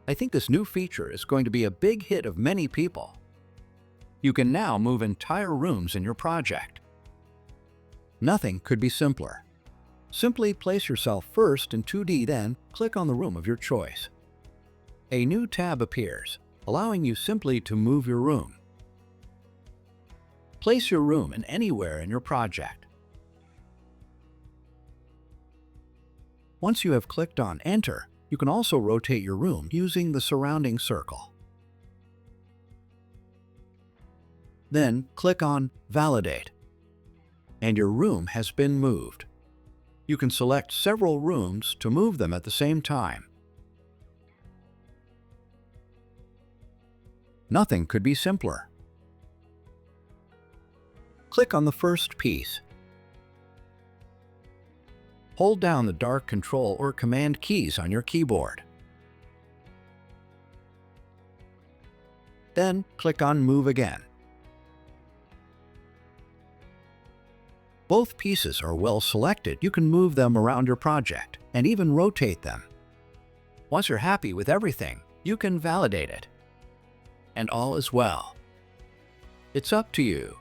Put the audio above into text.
I think this new feature is going to be a big hit of many people. You can now move entire rooms in your project. Nothing could be simpler. Simply place yourself first in 2D, then click on the room of your choice. A new tab appears, allowing you simply to move your room. Place your room in anywhere in your project. Once you have clicked on Enter, you can also rotate your room using the surrounding circle. Then click on Validate, and your room has been moved. You can select several rooms to move them at the same time. Nothing could be simpler. Click on the first piece. Hold down the dark Control or Command keys on your keyboard. Then click on Move again. Both pieces are well selected. You can move them around your project and even rotate them. Once you're happy with everything, you can validate it. And all is well. It's up to you.